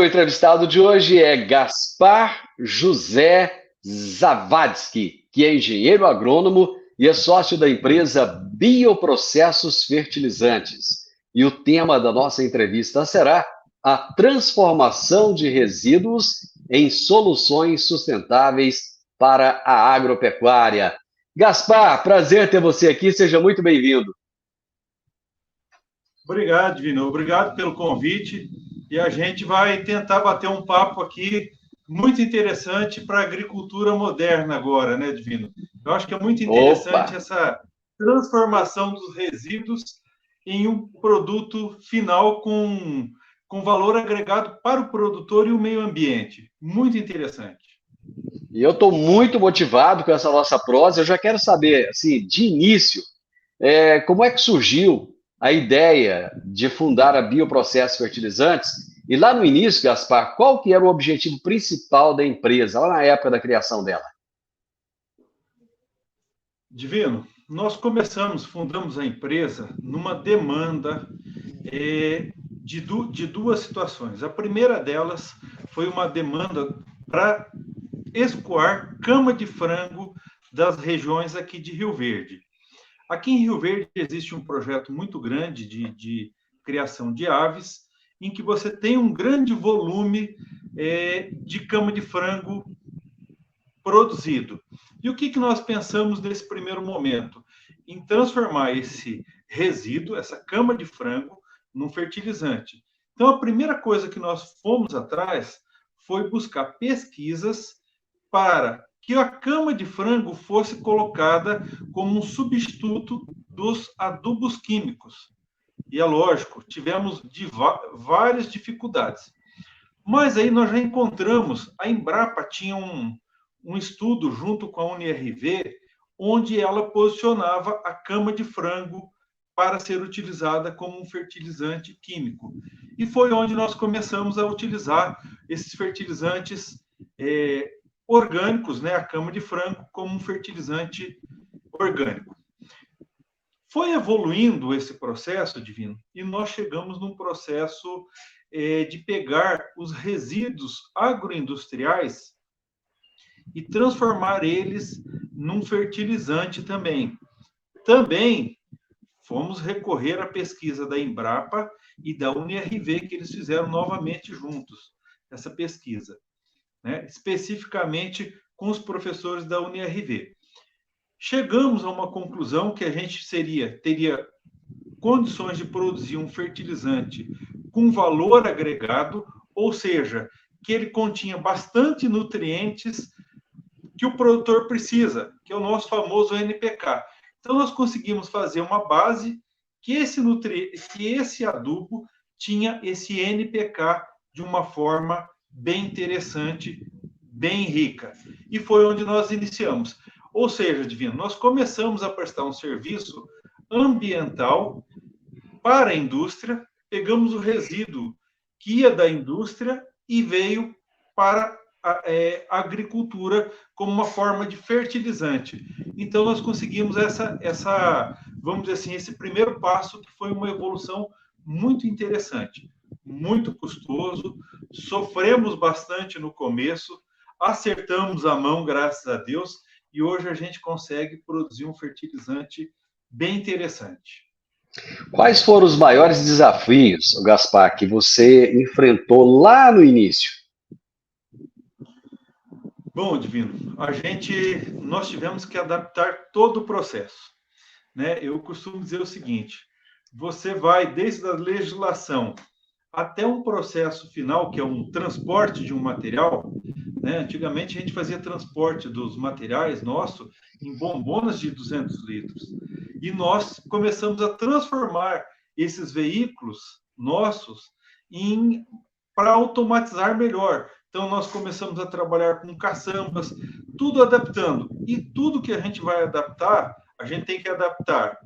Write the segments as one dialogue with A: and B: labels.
A: meu entrevistado de hoje é Gaspar José Zawadzki, que é engenheiro agrônomo e é sócio da empresa Bioprocessos Fertilizantes. E o tema da nossa entrevista será a transformação de resíduos em soluções sustentáveis para a agropecuária. Gaspar, prazer ter você aqui, seja muito bem-vindo.
B: Obrigado, Divino. Obrigado pelo convite. E a gente vai tentar bater um papo aqui muito interessante para a agricultura moderna agora, né, Divino? Eu acho que é muito interessante
A: Opa!
B: essa transformação dos resíduos em um produto final com valor agregado para o produtor e o meio ambiente. Muito interessante.
A: E eu estou muito motivado com essa nossa prosa. Eu já quero saber, assim, de início, como é que surgiu a ideia de fundar a Bioprocessos Fertilizantes? E lá no início, Gaspar, qual que era o objetivo principal da empresa, lá na época da criação dela?
B: Divino, nós fundamos a empresa numa demanda de duas situações. A primeira delas foi uma demanda para escoar cama de frango das regiões aqui de Rio Verde. Aqui em Rio Verde existe um projeto muito grande de criação de aves, em que você tem um grande volume de cama de frango produzido. E o que nós pensamos nesse primeiro momento? Em transformar esse resíduo, essa cama de frango, num fertilizante. Então, a primeira coisa que nós fomos atrás foi buscar pesquisas para que a cama de frango fosse colocada como um substituto dos adubos químicos. E é lógico, tivemos várias dificuldades. Mas aí nós já encontramos, a Embrapa tinha um estudo junto com a UniRV, onde ela posicionava a cama de frango para ser utilizada como um fertilizante químico. E foi onde nós começamos a utilizar esses fertilizantes orgânicos, né? A cama de frango como um fertilizante orgânico. Foi evoluindo esse processo, Divino, e nós chegamos num processo de pegar os resíduos agroindustriais e transformar eles num fertilizante também. Também fomos recorrer à pesquisa da Embrapa e da UniRV, que eles fizeram novamente juntos, essa pesquisa, né? Especificamente com os professores da UniRV. Chegamos a uma conclusão que a gente teria condições de produzir um fertilizante com valor agregado, ou seja, que ele continha bastante nutrientes que o produtor precisa, que é o nosso famoso NPK. Então, nós conseguimos fazer uma base que esse adubo tinha esse NPK de uma forma bem interessante, bem rica. E foi onde nós iniciamos. Ou seja, Divino, nós começamos a prestar um serviço ambiental para a indústria, pegamos o resíduo que ia da indústria e veio para a agricultura como uma forma de fertilizante. Então, nós conseguimos vamos dizer assim, esse primeiro passo, que foi uma evolução muito interessante, muito custoso, sofremos bastante no começo, acertamos a mão, graças a Deus, e hoje a gente consegue produzir um fertilizante bem interessante.
A: Quais foram os maiores desafios, Gaspar, que você enfrentou lá no início?
B: Bom, Divino, nós tivemos que adaptar todo o processo, né? Eu costumo dizer o seguinte: você vai desde a legislação até um processo final, que é um transporte de um material, né? Antigamente a gente fazia transporte dos materiais nosso em bombonas de 200 litros. E nós começamos a transformar esses veículos nossos para automatizar melhor. Então, nós começamos a trabalhar com caçambas, tudo adaptando. E tudo que a gente vai adaptar, a gente tem que adaptar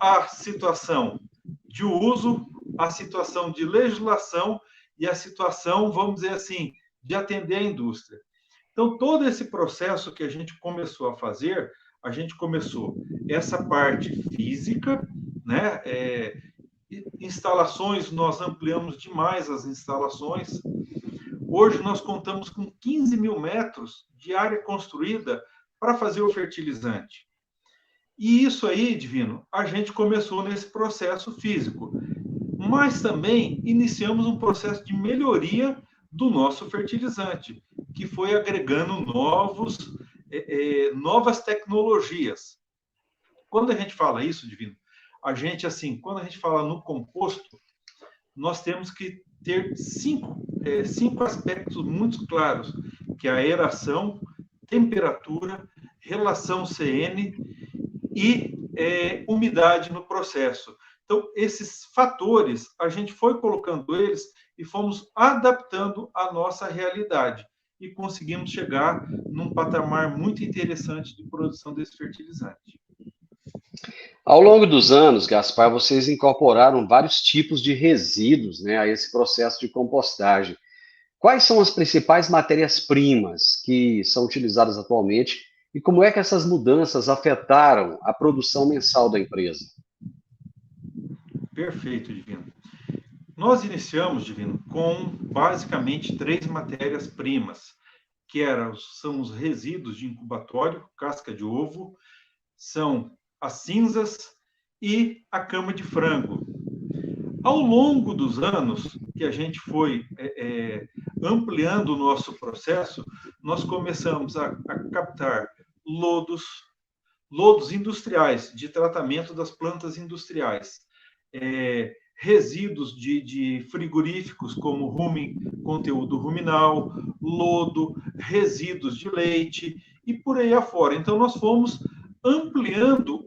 B: à situação de uso, à situação de legislação e à situação, vamos dizer assim, de atender a indústria. Então, todo esse processo que a gente começou a fazer, a gente começou essa parte física, né? Instalações, nós ampliamos demais as instalações, Hoje nós contamos com 15 mil metros de área construída para fazer o fertilizante. E isso aí, Divino, a gente começou nesse processo físico, mas também iniciamos um processo de melhoria do nosso fertilizante, que foi agregando novas tecnologias. Quando a gente fala isso, Divino, quando a gente fala no composto, nós temos que ter cinco aspectos muito claros, que é a aeração, temperatura, relação CN e umidade no processo. Então, esses fatores, a gente foi colocando eles e fomos adaptando à nossa realidade e conseguimos chegar num patamar muito interessante de produção desse fertilizante.
A: Ao longo dos anos, Gaspar, vocês incorporaram vários tipos de resíduos, né, a esse processo de compostagem. Quais são as principais matérias-primas que são utilizadas atualmente e como é que essas mudanças afetaram a produção mensal da empresa?
B: Perfeito, Divino. Nós iniciamos, Divino, com basicamente 3 matérias-primas, que são os resíduos de incubatório, casca de ovo, são as cinzas e a cama de frango. Ao longo dos anos que a gente foi ampliando o nosso processo, nós começamos a captar lodos industriais, de tratamento das plantas industriais, resíduos de frigoríficos, como conteúdo ruminal, lodo, resíduos de leite e por aí afora. Então, nós fomos ampliando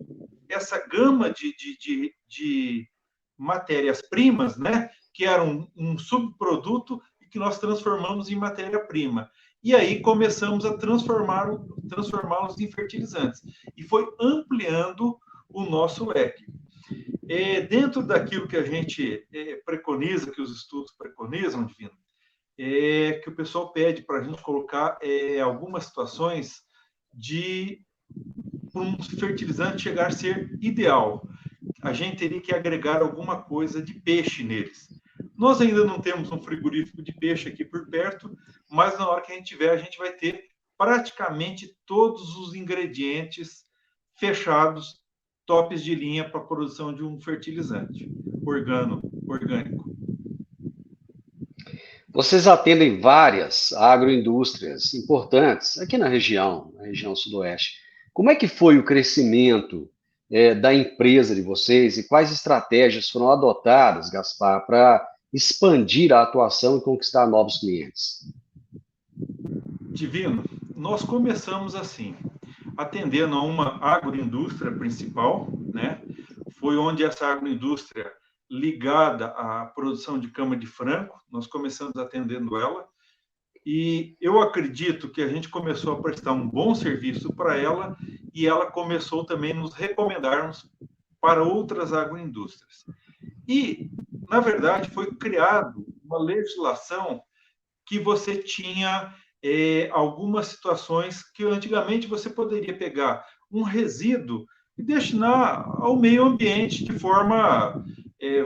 B: essa gama de matérias-primas, né, que eram um subproduto e que nós transformamos em matéria-prima. E aí começamos a transformá-los em fertilizantes. E foi ampliando o nosso leque. Dentro daquilo que a gente preconiza, que os estudos preconizam, Divino, que o pessoal pede para a gente colocar algumas situações para um fertilizante chegar a ser ideal. A gente teria que agregar alguma coisa de peixe neles. Nós ainda não temos um frigorífico de peixe aqui por perto, mas na hora que a gente tiver, a gente vai ter praticamente todos os ingredientes fechados, tops de linha para a produção de um fertilizante orgânico.
A: Vocês atendem várias agroindústrias importantes aqui na região sudoeste. Como é que foi o crescimento da empresa de vocês e quais estratégias foram adotadas, Gaspar, para expandir a atuação e conquistar novos clientes?
B: Divino, nós começamos assim, atendendo a uma agroindústria principal, né? Foi onde essa agroindústria ligada à produção de cama de frango, nós começamos atendendo ela, e eu acredito que a gente começou a prestar um bom serviço para ela e ela começou também a nos recomendarmos para outras agroindústrias. E, na verdade, foi criado uma legislação que você tinha algumas situações que antigamente você poderia pegar um resíduo e destinar ao meio ambiente de forma,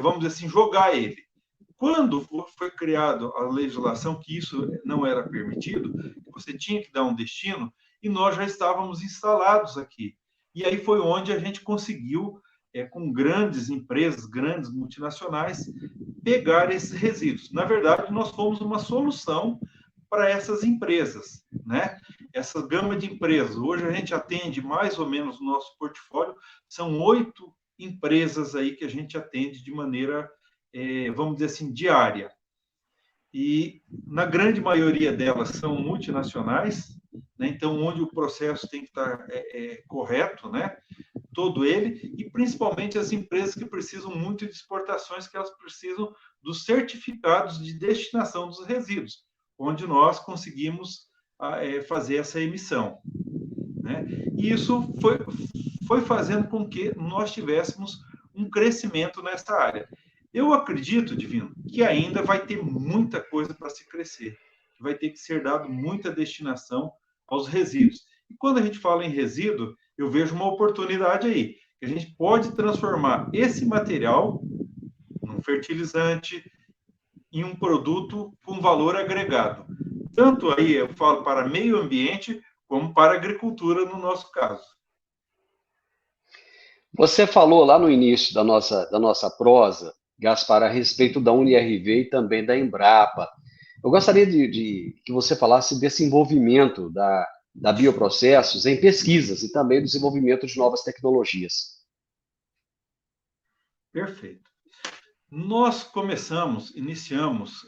B: vamos dizer assim, jogar ele. Quando foi criada a legislação que isso não era permitido, você tinha que dar um destino, e nós já estávamos instalados aqui. E aí foi onde a gente conseguiu, com grandes empresas, grandes multinacionais, pegar esses resíduos. Na verdade, nós fomos uma solução para essas empresas, né? Essa gama de empresas. Hoje a gente atende mais ou menos no nosso portfólio, são 8 empresas aí que a gente atende de maneira, vamos dizer assim, diária. E na grande maioria delas são multinacionais, né? Então onde o processo tem que estar correto, né? Todo ele, e principalmente as empresas que precisam muito de exportações, que elas precisam dos certificados de destinação dos resíduos, onde nós conseguimos fazer essa emissão, né? E isso foi fazendo com que nós tivéssemos um crescimento nessa área. Eu acredito, Divino, que ainda vai ter muita coisa para se crescer, que vai ter que ser dado muita destinação aos resíduos. E quando a gente fala em resíduo, eu vejo uma oportunidade aí, que a gente pode transformar esse material num fertilizante, em um produto com valor agregado. tanto aí eu falo para meio ambiente, como para agricultura, no nosso caso.
A: Você falou lá no início da nossa prosa, Gaspar, a respeito da UniRV e também da Embrapa. Eu gostaria de que você falasse desse envolvimento da Bioprocessos em pesquisas e também do desenvolvimento de novas tecnologias.
B: Perfeito. Nós iniciamos,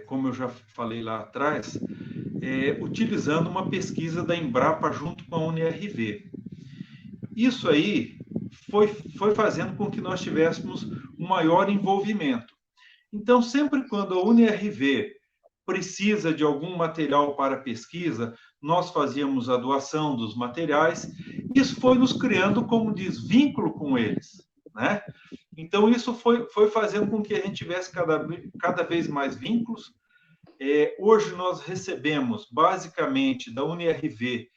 B: como eu já falei lá atrás, utilizando uma pesquisa da Embrapa junto com a UniRV. Isso aí foi fazendo com que nós tivéssemos um maior envolvimento. Então, sempre quando a UniRV precisa de algum material para pesquisa, nós fazíamos a doação dos materiais. Isso foi nos criando, como diz, vínculo com eles, né? Então, isso foi fazendo com que a gente tivesse cada vez mais vínculos. Hoje, nós recebemos, basicamente, da UniRV,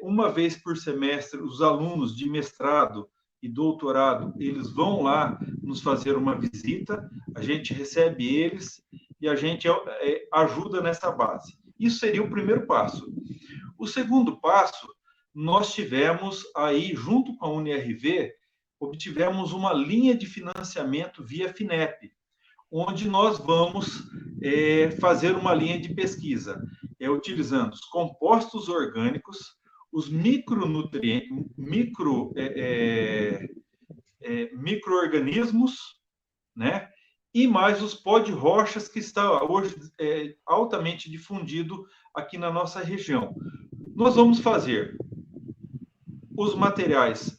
B: uma vez por semestre, os alunos de mestrado e doutorado, eles vão lá nos fazer uma visita, a gente recebe eles e a gente ajuda nessa base. Isso seria o primeiro passo. O segundo passo, nós tivemos aí, junto com a UniRV, obtivemos uma linha de financiamento via FINEP, onde nós vamos fazer uma linha de pesquisa, utilizando os compostos orgânicos, os micronutrientes, microorganismos, né? E mais os pó de rochas, que está hoje altamente difundido aqui na nossa região. Nós vamos fazer os materiais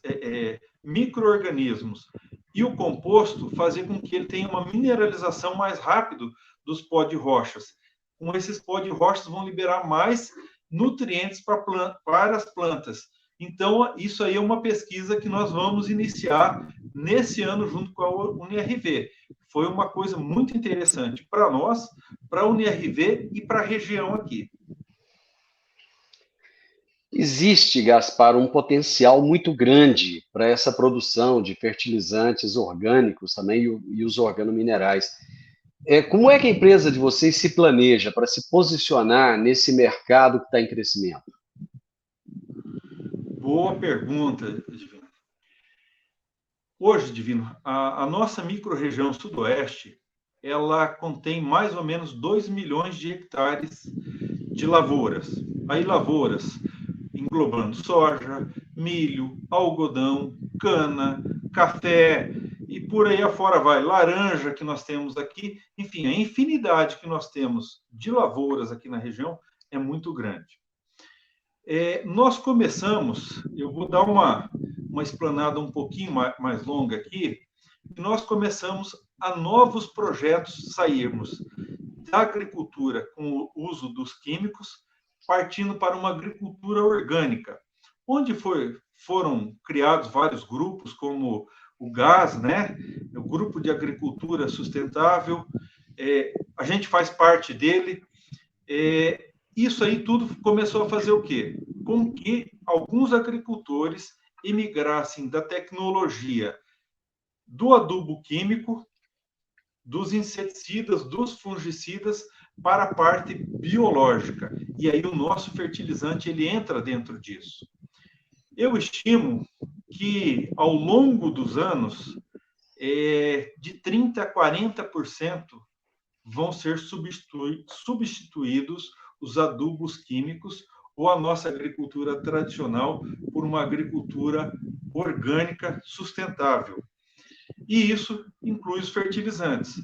B: micro-organismos e o composto, fazer com que ele tenha uma mineralização mais rápido dos pó de rochas. Com esses pó de rochas vão liberar mais nutrientes para as plantas. Então, isso aí é uma pesquisa que nós vamos iniciar nesse ano junto com a UniRV. Foi uma coisa muito interessante para nós, para a UniRV e para a região aqui.
A: Existe, Gaspar, um potencial muito grande para essa produção de fertilizantes orgânicos também e os organominerais. Como é que a empresa de vocês se planeja para se posicionar nesse mercado que está em crescimento?
B: Boa pergunta, Divino. Hoje, Divino, a nossa microrregião sudoeste, ela contém mais ou menos 2 milhões de hectares de lavouras. Aí lavouras englobando soja, milho, algodão, cana, café e por aí afora vai. Laranja que nós temos aqui. Enfim, a infinidade que nós temos de lavouras aqui na região é muito grande. Nós começamos, eu vou dar uma explanada um pouquinho mais longa aqui, nós começamos a novos projetos sairmos da agricultura com o uso dos químicos, partindo para uma agricultura orgânica, onde foram criados vários grupos, como o GAS, né? O Grupo de Agricultura Sustentável, a gente faz parte dele. Isso aí tudo começou a fazer o quê? Com que alguns agricultores emigrassem da tecnologia do adubo químico, dos inseticidas, dos fungicidas, para a parte biológica. E aí o nosso fertilizante ele entra dentro disso. Eu estimo que ao longo dos anos, de 30% a 40% vão ser substituídos os adubos químicos ou a nossa agricultura tradicional por uma agricultura orgânica sustentável. E isso inclui os fertilizantes.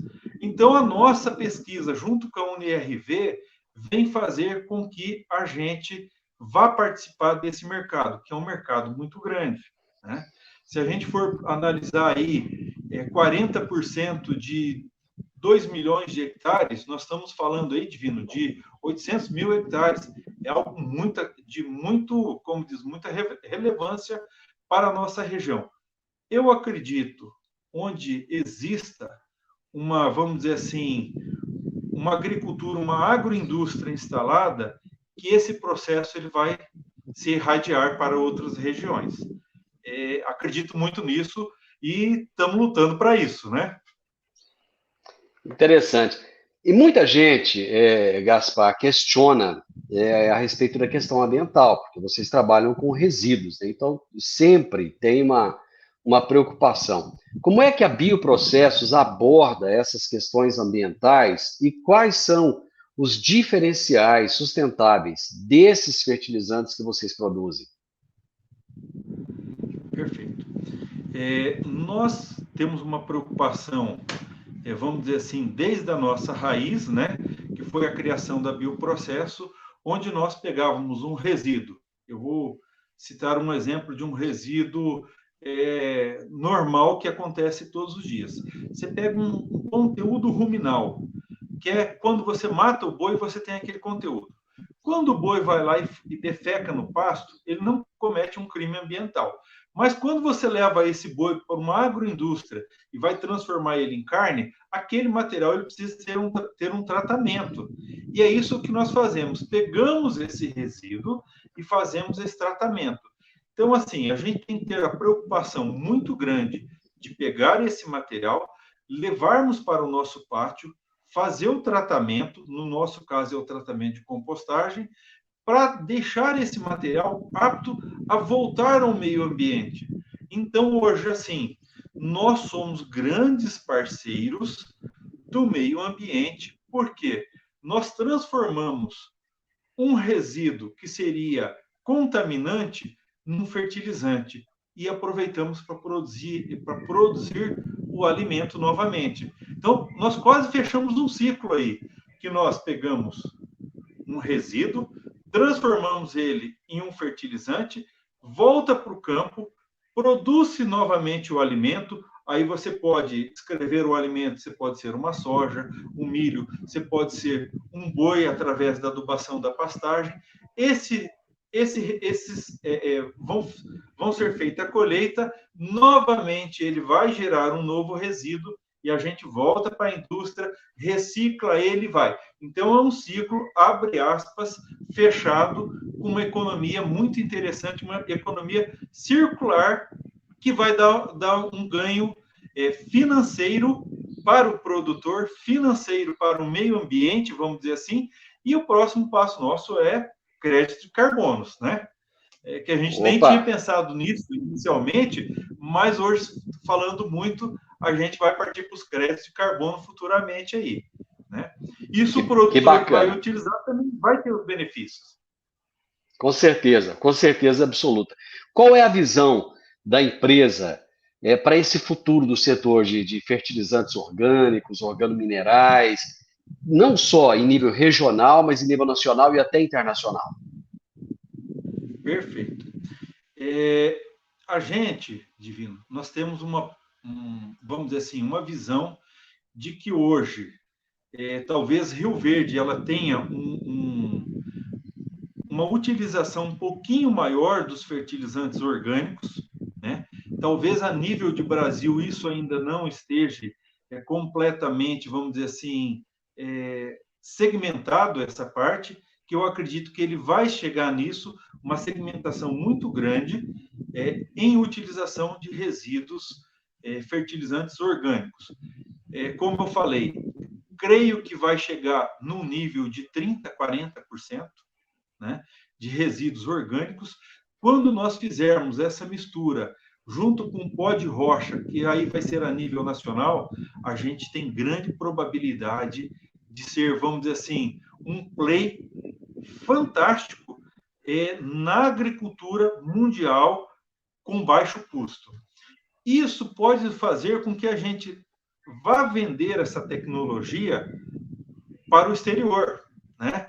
B: Então, a nossa pesquisa, junto com a UniRV, vem fazer com que a gente vá participar desse mercado, que é um mercado muito grande, né? Se a gente for analisar aí 40% de 2 milhões de hectares, nós estamos falando aí, Divino, de 800 mil hectares. É algo como diz, muita relevância para a nossa região. Eu acredito, onde exista uma, vamos dizer assim, uma agricultura, uma agroindústria instalada, que esse processo ele vai se irradiar para outras regiões. Acredito muito nisso e estamos lutando para isso, né?
A: Interessante. E muita gente, Gaspar, questiona a respeito da questão ambiental, porque vocês trabalham com resíduos, né? Então sempre tem uma preocupação. Como é que a Bioprocessos aborda essas questões ambientais e quais são os diferenciais sustentáveis desses fertilizantes que vocês produzem?
B: Perfeito. Nós temos uma preocupação, vamos dizer assim, desde a nossa raiz, né, que foi a criação da Bioprocesso, onde nós pegávamos um resíduo. Eu vou citar um exemplo de um resíduo normal que acontece todos os dias. Você pega um conteúdo ruminal, que é quando você mata o boi, você tem aquele conteúdo. Quando o boi vai lá e defeca no pasto, ele não comete um crime ambiental. Mas quando você leva esse boi para uma agroindústria e vai transformar ele em carne, aquele material ele precisa ter um tratamento. E é isso que nós fazemos. Pegamos esse resíduo e fazemos esse tratamento. Então, assim, a gente tem que ter a preocupação muito grande de pegar esse material, levarmos para o nosso pátio, fazer o tratamento, no nosso caso é o tratamento de compostagem, para deixar esse material apto a voltar ao meio ambiente. Então, hoje, assim, nós somos grandes parceiros do meio ambiente, porque nós transformamos um resíduo que seria contaminante num fertilizante e aproveitamos para produzir o alimento novamente. Então, nós quase fechamos um ciclo aí, que nós pegamos um resíduo, transformamos ele em um fertilizante, volta para o campo, produz-se novamente o alimento. Aí você pode escrever o alimento, você pode ser uma soja, um milho, você pode ser um boi através da adubação da pastagem. Esses vão ser feita a colheita, novamente ele vai gerar um novo resíduo e a gente volta para a indústria, recicla ele e vai. Então, é um ciclo, abre aspas, fechado, com uma economia muito interessante, uma economia circular, que vai dar um ganho financeiro para o produtor, financeiro para o meio ambiente, vamos dizer assim, e o próximo passo nosso é crédito de carbonos, né? Que a gente nem tinha pensado nisso inicialmente, mas hoje, falando muito, a gente vai partir para os créditos de carbono futuramente aí. Né? Isso o produtor que vai utilizar também vai ter os benefícios.
A: Com certeza absoluta. Qual é a visão da empresa para esse futuro do setor de fertilizantes orgânicos, organominerais, não só em nível regional, mas em nível nacional e até internacional?
B: Perfeito. A gente, Divino, nós temos vamos dizer assim, uma visão de que hoje, talvez Rio Verde ela tenha uma utilização um pouquinho maior dos fertilizantes orgânicos, né? Talvez a nível de Brasil isso ainda não esteja completamente, vamos dizer assim, segmentado essa parte, que eu acredito que ele vai chegar nisso, uma segmentação muito grande em utilização de resíduos fertilizantes orgânicos. Como eu falei, creio que vai chegar num nível de 30%, 40%, né, de resíduos orgânicos. Quando nós fizermos essa mistura junto com pó de rocha, que aí vai ser a nível nacional, a gente tem grande probabilidade de ser, vamos dizer assim, um play fantástico na agricultura mundial com baixo custo. Isso pode fazer com que a gente vá vender essa tecnologia para o exterior, né?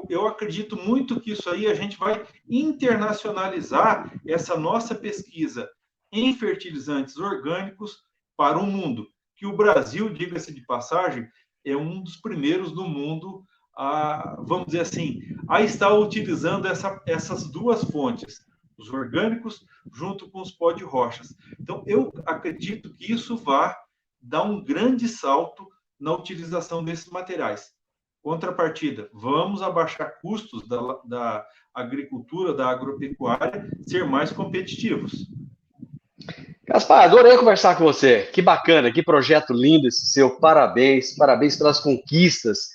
B: Eu acredito muito que isso aí a gente vai internacionalizar essa nossa pesquisa em fertilizantes orgânicos para o mundo. Que o Brasil, diga-se de passagem, é um dos primeiros do mundo vamos dizer assim, a estar utilizando essas duas fontes, os orgânicos junto com os pó de rochas. Então, eu acredito que isso vai dar um grande salto na utilização desses materiais. Contrapartida, vamos abaixar custos da agricultura, da agropecuária, ser mais competitivos.
A: Gaspar, adorei conversar com você. Que bacana, que projeto lindo esse seu. Parabéns, parabéns pelas conquistas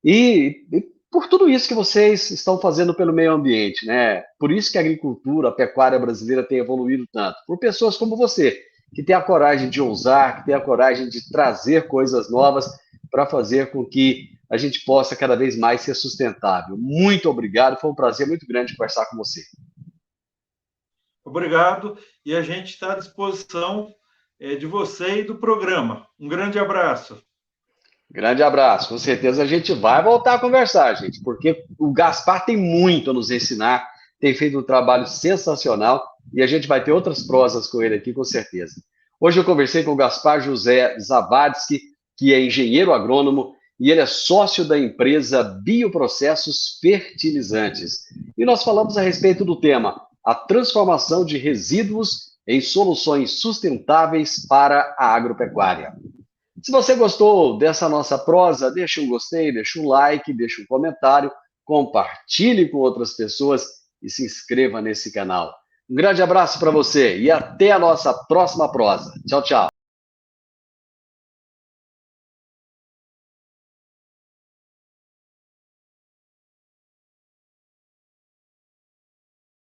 A: e por tudo isso que vocês estão fazendo pelo meio ambiente, né? Por isso que a agricultura, a pecuária brasileira tem evoluído tanto. Por pessoas como você, que tem a coragem de ousar, que tem a coragem de trazer coisas novas para fazer com que a gente possa cada vez mais ser sustentável. Muito obrigado, foi um prazer muito grande conversar com você.
B: Obrigado, e a gente está à disposição de você e do programa. Um grande abraço.
A: Grande abraço. Com certeza a gente vai voltar a conversar, gente, porque o Gaspar tem muito a nos ensinar, tem feito um trabalho sensacional e a gente vai ter outras prosas com ele aqui, com certeza. Hoje eu conversei com o Gaspar José Zavadski, que é engenheiro agrônomo e ele é sócio da empresa Bioprocessos Fertilizantes. E nós falamos a respeito do tema, a transformação de resíduos em soluções sustentáveis para a agropecuária. Se você gostou dessa nossa prosa, deixa um gostei, deixa um like, deixa um comentário, compartilhe com outras pessoas e se inscreva nesse canal. Um grande abraço para você e até a nossa próxima prosa. Tchau, tchau.